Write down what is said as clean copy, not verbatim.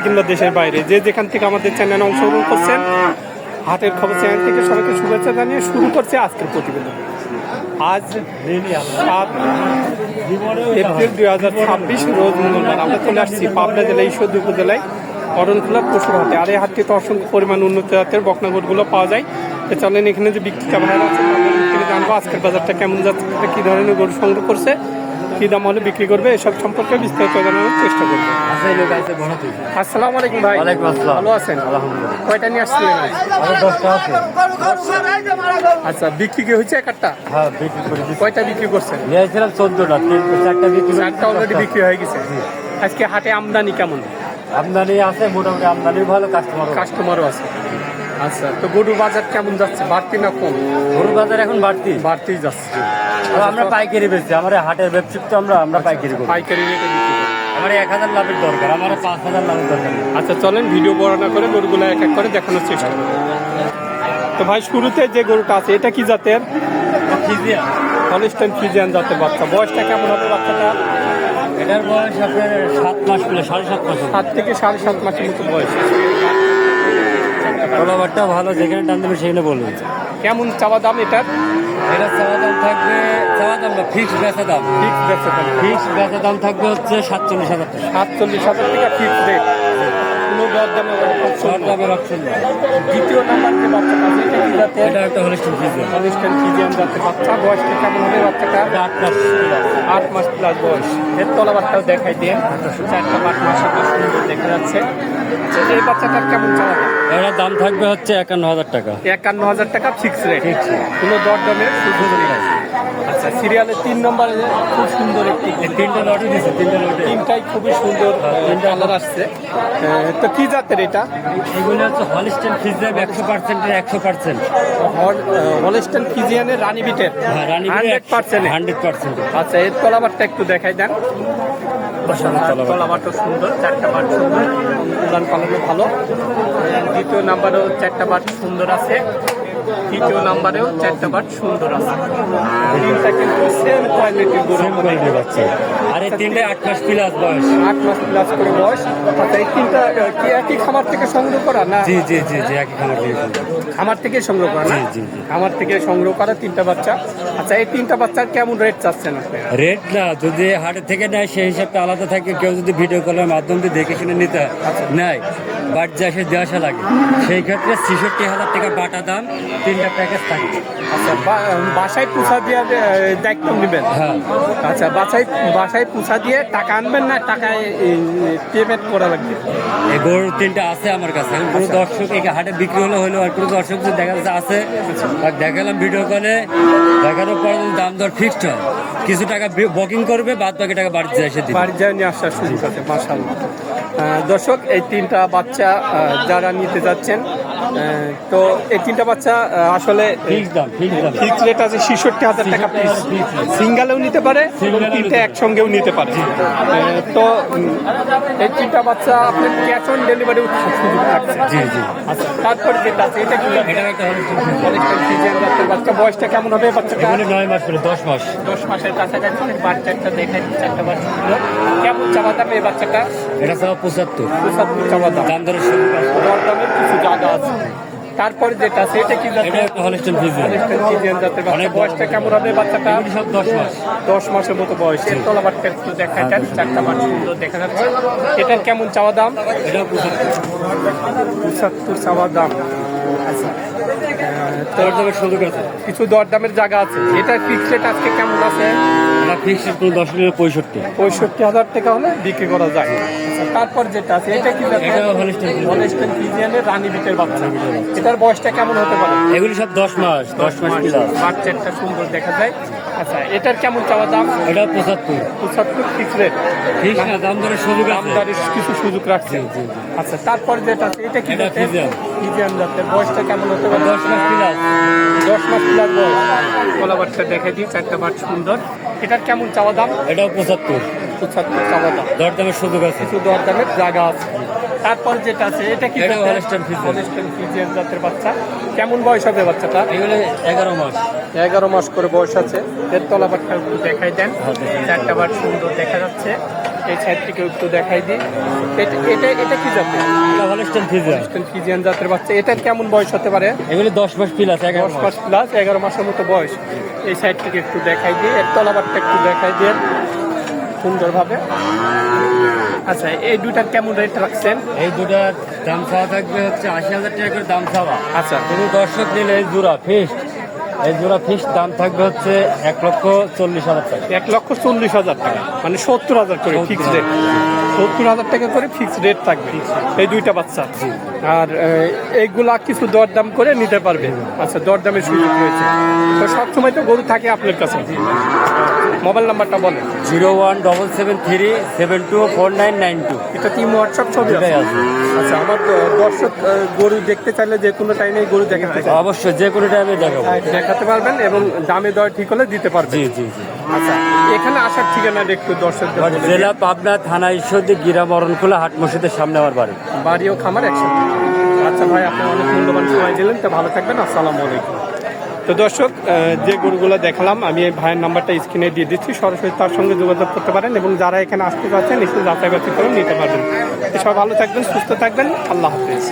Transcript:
কিংবা দেশের বাইরে যে যেখান থেকে আমাদের চ্যানেলে অংশগ্রহণ করছেন, হাটের খবর চ্যানেল থেকে সবাইকে শুভেচ্ছা জানিয়ে শুরু করছে আজকের প্রতিবেদন। আজ 7 এপ্রিল 2026 রোজ মঙ্গলবার। আমরা চলে আসছি পাবনা জেলা ঈশ্বরদী উপজেলায় অরণখোলা পশুর হাটে। আর এই হাটটিতে অসংখ্য পরিমাণ উন্নত জাতের বকনাগরগুলো পাওয়া যায়। তো চলেন এখানে যে বিক্রেতা ভাইরা আছে তাদের থেকে জানবো আজকের বাজারটা কেমন যাচ্ছে, কী ধরনের গরু সংগ্রহ করছে, কী দাম হলে বিক্রি করবে, এসব সম্পর্কে বিস্তারিত জানানোর চেষ্টা করবো। আসসালামু আলাইকুম ভাই। ভালো আছেন? আলহামদুলিল্লাহ। কয়টা নিয়ে আসছিলেন? 10টা আছে। আচ্ছা, বিক্রি কি হয়েছে? এক একটা? হ্যাঁ, বিক্রি করে দিচ্ছি। কয়টা বিক্রি করছেন? নিয়েছিলাম 14টা, 4টা বিক্রি করে 4টা অলরেডি বিক্রি হয়ে গেছে। আজকে হাটে আমদানি কেমন? আমদানি আছে, মোটামুটি আমদানি ভালো, কাস্টমারও আছে। আচ্ছা, তো গরুর বাজার কেমন যাচ্ছে, বাড়তি না কম? গরুর বাজার এখন বাড়তেই যাচ্ছে। আর আমরা পাইকারি বেচছি, আমার হাটের ব্যবসা তো আমরা পাইকারি করি। পাইকারি রেটে বিক্রি করি। আমার 1000 লাভের দরকার, আমার 5000 লাভের দরকার নেই। আচ্ছা, চলেন ভিডিও বর্ণনা করে গরুগুলো এক এক করে দেখানোর চেষ্টা করি। তো ভাই, শুরুতে যে গরুটা আছে এটা কি জাতের? ফিজিয়ান। হলস্টাইন ফ্রিজিয়ান জাতের বাচ্চা। বয়সটা কেমন হবে বাচ্চাটা? এটার বয়স আপনার 7 মাস, 7.5 মাস। 7 থেকে 7.5 মাসের মতো বয়স। তলাবারটা ভালো, যেখানে টান দেবে সেখানে বলবেন। কেমন চাওয়া দাম এটার? এটা চাওয়া দাম থাকবে, চাওয়া দাম না, ফিক্সড বেচা দাম। ফিক্সড বেচা দাম থাকবে হচ্ছে 47,000 টাকা। 47,000 টাকা ফিক্সড রেট। কোনো দরদামের অপশন নেই। দ্বিতীয় নাম্বার যে বাচ্চাটা আছে এটা কি জাতের? এটা একটা হলিস্টিন ফিজিয়ান। হলস্টাইন ফ্রিজিয়ান জাতের বাচ্চা। বয়সটা কেমন হবে বাচ্চাটা? 8 মাস প্লাস বয়স। এর তলাবারটাও দেখাই দিয়ে। 4টা 8 মাসের বেশ সুন্দর দেখা যাচ্ছে। আচ্ছা, এই বাচ্চাটার কেমন চাওয়া দাম? এটার দাম থাকবে হচ্ছে 51,000 টাকা। 51,000 টাকা ফিক্স রেট। কোনো দরদামের সুযোগ নেই। আচ্ছা, সিরিয়ালের 3 নম্বরে খুব সুন্দর একটি 3টা লটই দিচ্ছে, 3টা লটে। তিনটাই খুবই সুন্দর কালার আসছে। তো কি জাতের এটা? এগুলো হচ্ছে হলিস্টিন ফিজিয়ান 100% এর 100%। হলস্টাইন ফ্রিজিয়ানের রানী বিটের। হ্যাঁ, রানী 100%। 100%। আচ্ছা, এর তলাবারটা একটু দেখাই দেন। তলাবারটা সুন্দর, 4টা বাট সুন্দর, উড়ান পালানো ভালো। দ্বিতীয় নাম্বারেও 4টা বাট সুন্দর আছে। তৃতীয় নাম্বারেও 4টা বাট সুন্দর আছে। তিনটা কিন্তু সেম কোয়ালিটির গরু। বাচ্চা। আর এই 3টে 8 মাস প্লাস বয়স। 8 মাস প্লাস করে বয়স। আচ্ছা, এই তিনটা কি একই খামার থেকে সংগ্রহ করা না? জি, একই খামার থেকে। খামার থেকে সংগ্রহ করা না? জি। খামার থেকে সংগ্রহ করা 3টা বাচ্চা। আচ্ছা, এই 3টা বাচ্চার কেমন রেট চাচ্ছেন আপনি? রেট না, যদি হাটের থেকে নেয় সেই হিসাবটা আলাদা থাকে। কেউ যদি ভিডিও কলের মাধ্যমে দেখে শুনে নিতে নেয়, বাট যে এসে দিয়ে আসা লাগে, সেই ক্ষেত্রে 66,000 টাকা বাটা দাম, 3টা প্যাকেজ থাকে। আচ্ছা, বাসায় পুষা দিয়ে দায়িত্ব নেবেন? হ্যাঁ। আচ্ছা, বাসায় পুষা দিয়ে টাকা আনবেন না টাকায় পেমেন্ট করা লাগবে? এই গরুর 3টা আছে আমার কাছে। এখন কোনো দর্শক এই হাটে বিক্রি হলো আর কোনো দর্শক যদি দেখা যাচ্ছে আছে, আর দেখালাম ভিডিও কলে, দেখানোর পর যদি দাম দর ফিক্সড হয়, কিছু টাকা বুকিং করবে, বাদ বাকি টাকা বাড়িতে এসে দিবে। বাড়ি যায় নিয়ে আসার সুযোগ আছে। মাশাআল্লাহ। দর্শক, এই 3টা বাচ্চা যারা নিতে যাচ্ছেন, তো এই 3টা বাচ্চা আসলে ফিক্সড দাম। ফিক্স রেট আছে 66,000 টাকা পিস। সিঙ্গেলেও নিতে পারে এবং 3টে একসঙ্গেও নিতে পারে। তো এই 3টা বাচ্চা আপনার ক্যাশ অন ডেলিভারি সুযোগ থাকছে। জি। আচ্ছা, তারপর যেটা আছে এটা কি? এটা একটা হলস্টাইন ফ্রিজিয়ান জাতের বাচ্চা। বয়সটা কেমন হবে বাচ্চাটা? 9 মাস করে 10 মাস। 10 মাসের কাছাকাছি। বাচ্চাটা দেখাই, 4টা বাচ্চা ছিল। কেমন চাওয়া দাম এই বাচ্চাটা? এটা 75। 75 চাওয়া দাম। দাম দরের সুযোগ আছে। দরদামের কিছু জায়গা আছে। তারপরে যেটা আছে এটা কি জাতের? এটা একটা হলিস্টিন ফিজিয়ান। হলস্টাইন ফ্রিজিয়ান জাতের বাচ্চা। বয়সটা কেমন হবে বাচ্চাটা? এগুলি সব 10 মাস। 10 মাসের মতো বয়স। এর তলাবারটা একটু দেখা যায়, 4টা বাট সুন্দর দেখা যাচ্ছে। এটার কেমন চাওয়া দাম? এটা 75 চাওয়া দাম। আচ্ছা, দরদামের সুযোগ আছে। কিছু দরদামের জায়গা আছে। এটা ফিক্স রেট আজকে কেমন আছে? এটা ফিক্সড কোনো 10 মিনিট 65। 65,000 টাকা হলে বিক্রি করা যায়। আচ্ছা, তারপর যেটা আছে এটা কি জাতের? এটা হলিস্টিন ফ্রিজিয়ানের রানী বিটের বাচ্চা। এটার বয়সটা কেমন হতে পারে? এগুলি সব 10 মাস প্লাস। বাচ্চাটা সুন্দর দেখা যায়। আচ্ছা, এটার কেমন চাওয়া দাম? এটা 75। 75 ফিক্স রেট। ফিক্স না, দাম দরের সুযোগ আছে। দামদারের কিছু সুযোগ রাখছে। আচ্ছা, তারপর যেটা আছে এটা কি এটা জাতের? ফ্রিজিয়ান। ফ্রিজিয়ান জাতের। বয়সটা কেমন হতে পারে? 10 মাস প্লাস। 10 মাস প্লাস বয়স। কলাবারটা দেখা দিই, 4টা বাট সুন্দর। এটার কেমন চাওয়া দাম? এটাও 75। 75 চাওয়া দাম। দরদামের সুযোগ আছে। কিছু দরদামের জায়গা আছে। তারপর যেটা আছে এটা কি? এটা হলস্টাইন ফ্রিজিয়ান। হলস্টাইন ফ্রিজিয়ান জাতের বাচ্চা। কেমন বয়স হবে বাচ্চাটা? এগুলো 11 মাস। 11 মাস করে বয়স আছে। এর তলাবারটা একটু দেখাই দেন। 4টা বাট সুন্দর দেখা যাচ্ছে। এই সাইড থেকে একটু দেখাই দিই। এটা এটা এটা কি জাতের? এটা হলস্টাইন ফ্রিজিয়ান। ফিজিয়ান জাতের বাচ্চা। এটার কেমন বয়স হতে পারে? এগুলো 10 মাস প্লাস, 11 10 মাস প্লাস, 11 মাসের মতো বয়স। এই সাইড থেকে একটু দেখাই দিয়ে, এর তলাবারটা একটু দেখাই দিয়ে সুন্দরভাবে। আচ্ছা, এই দুটার কেমন রেট রাখছেন? এই দুটার দাম চাওয়া থাকবে হচ্ছে 80,000 টাকা করে দাম চাওয়া। আচ্ছা, কোনো দর্শক নিলে এই জোড়া ফিক্সড, এই জোড়া ফিক্সড দাম থাকবে হচ্ছে 1,40,000 টাকা। 1,40,000 টাকা, মানে 70,000 করে ফিক্স রেট। 70,000 টাকা করে ফিক্স রেট থাকবে এই দুইটা বাচ্চা। আর এইগুলা কিছু দরদাম করে নিতে পারবে। আচ্ছা, দরদামের সুযোগ রয়েছে। তো সবসময় তো গরু থাকে আপনার কাছে। মোবাইল নাম্বারটা বলেন। 0173727249992। এটা কি হোয়াটসঅ্যাপ ছবি এটাই আছে? আছে। আচ্ছা, আমার তো দর্শক গরু দেখতে চাইলে যে কোনো টাইমে গরু দেখাতে চাই, অবশ্যই যে কোনো টাইমে দেখাবো। দেখাতে পারবেন এবং দামে দর ঠিক হলে দিতে পারবেন। জি জি জি। আচ্ছা, এখানে আসার ঠিকানাটা একটু দর্শকদের বলে দিন। জেলা পাবনা, থানা ঈশ্বরদী, গিরা মরণখোলা, হাট মসজিদের সামনে আমার বাড়ি। বাড়ি ও খামার একসাথে। আচ্ছা ভাই, আপনি অনেক মূল্যবান সময় দিলেন, তো ভালো থাকবেন। আসসালামু আলাইকুম। তো দর্শক, যে গরুগুলো দেখালাম আমি এই ভাইয়ের নাম্বারটা স্ক্রিনে দিয়ে দিচ্ছি, সরাসরি তার সঙ্গে যোগাযোগ করতে পারেন এবং যারা এখানে আসতে পারছেন এসে যাচাই বাছাই করে নিতে পারবেন। তো সবাই ভালো থাকবেন, সুস্থ থাকবেন। আল্লাহ হাফেজ।